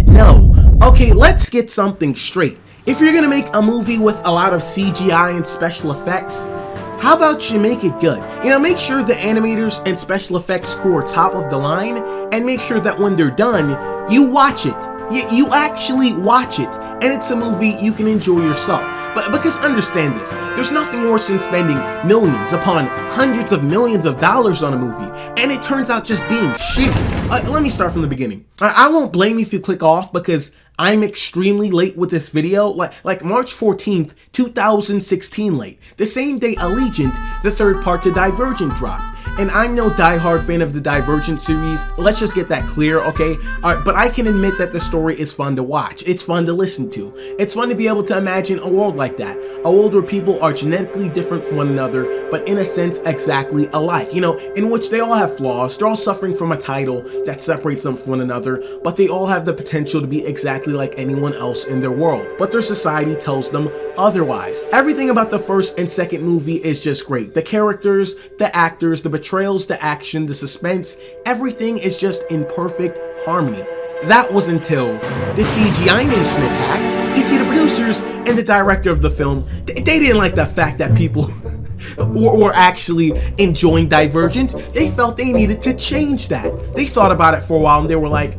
No. Okay, let's get something straight. If you're gonna make a movie with a lot of CGI and special effects, how about you make it good? Make sure the animators and special effects crew are top of the line, and make sure that when they're done, you watch it. You actually watch it, and it's a movie you can enjoy yourself. But because understand this, there's nothing worse than spending millions upon hundreds of millions of dollars on a movie, and it turns out just being shitty. Let me start from the beginning. I won't blame you if you click off, because I'm extremely late with this video, like March 14th, 2016 late. The same day Allegiant, the third part to Divergent, dropped. And I'm no diehard fan of the Divergent series, let's just get that clear, okay? Alright, but I can admit that the story is fun to watch, it's fun to listen to. It's fun to be able to imagine a world like that. A world where people are genetically different from one another, but in a sense exactly alike. In which they all have flaws, they're all suffering from a title that separates them from one another, but they all have the potential to be exactly like anyone else in their world. But their society tells them otherwise. Everything about the first and second movie is just great. The characters, the actors, the betrayals, the action, the suspense, everything is just in perfect harmony. That was until the CGI Nation attacked. You see, the producers and the director of the film, they didn't like the fact that people were actually enjoying Divergent. They felt they needed to change that. They thought about it for a while and they were like,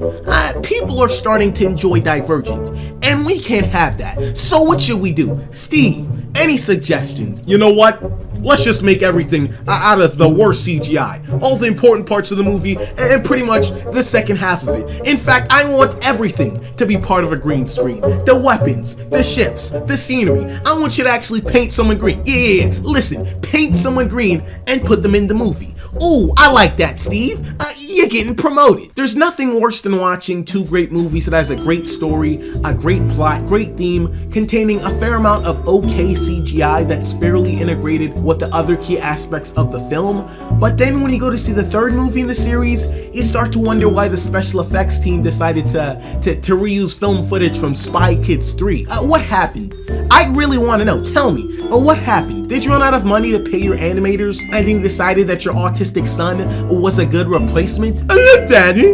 people are starting to enjoy Divergent, and we can't have that. So what should we do? Steve, any suggestions? You know what? Let's just make everything out of the worst CGI. All the important parts of the movie and pretty much the second half of it. In fact, I want everything to be part of a green screen. The weapons, the ships, the scenery. I want you to actually paint someone green. Yeah. Listen, paint someone green and put them in the movie. Ooh, I like that, Steve. You're getting promoted. There's nothing worse than watching two great movies that has a great story, a great plot, great theme, containing a fair amount of okay CGI that's fairly integrated with the other key aspects of the film. But then when you go to see the third movie in the series, you start to wonder why the special effects team decided to reuse film footage from Spy Kids 3. What happened? I really want to know. Tell me. What happened? Did you run out of money to pay your animators and then decided that your autistic son was a good replacement? Look, Daddy,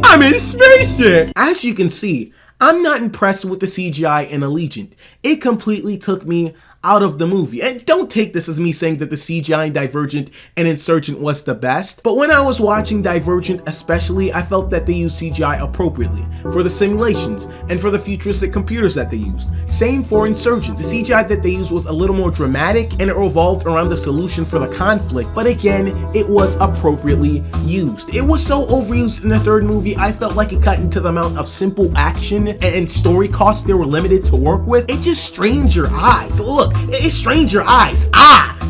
I'm in a spaceship. As you can see, I'm not impressed with the CGI in Allegiant. It completely took me out of the movie. And don't take this as me saying that the CGI in Divergent and Insurgent was the best, but when I was watching Divergent especially, I felt that they used CGI appropriately for the simulations and for the futuristic computers that they used. Same for Insurgent. The CGI that they used was a little more dramatic and it revolved around the solution for the conflict, but again, it was appropriately used. It was so overused in the third movie, I felt like it cut into the amount of simple action and story costs they were limited to work with. It just strained your eyes. Look, it strains your eyes.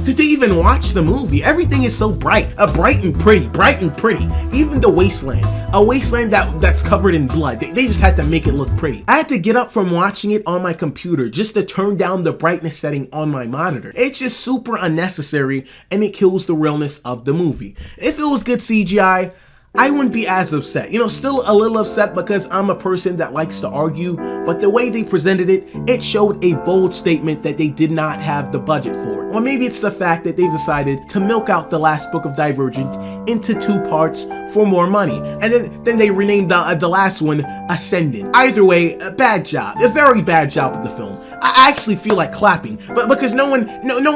To even watch the movie. Everything is so bright, bright and pretty. Even the wasteland, a wasteland that's covered in blood. They just had to make it look pretty. I had to get up from watching it on my computer just to turn down the brightness setting on my monitor. It's just super unnecessary and it kills the realness of the movie. If it was good CGI, I wouldn't be as upset. Still a little upset because I'm a person that likes to argue, but the way they presented it, it showed a bold statement that they did not have the budget for it. Or maybe it's the fact that they've decided to milk out the last book of Divergent into 2 parts for more money. And then they renamed the last one Ascendant. Either way, a bad job. A very bad job with the film. I actually feel like clapping, but because no one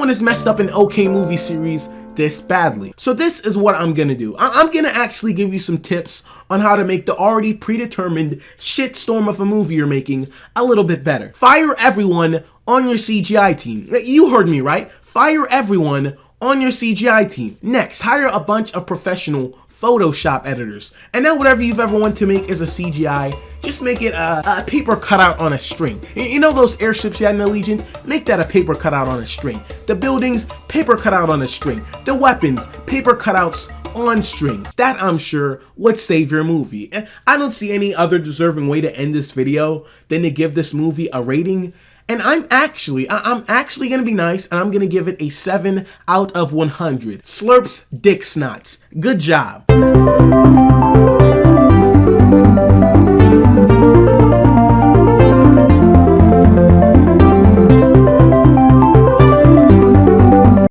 has messed up an okay movie series this badly. So this is what I'm gonna do. I'm gonna actually give you some tips on how to make the already predetermined shitstorm of a movie you're making a little bit better. Fire everyone on your CGI team. You heard me right. Fire everyone on your CGI team. Next, hire a bunch of professional Photoshop editors. And now whatever you've ever wanted to make as a CGI, just make it a paper cutout on a string. You know those airships you had in the Legion? Make that a paper cutout on a string. The buildings, paper cutout on a string. The weapons, paper cutouts on string. That, I'm sure, would save your movie. And I don't see any other deserving way to end this video than to give this movie a rating. And I'm actually gonna be nice, and I'm gonna give it a 7 out of 100. Slurps dick snots. Good job.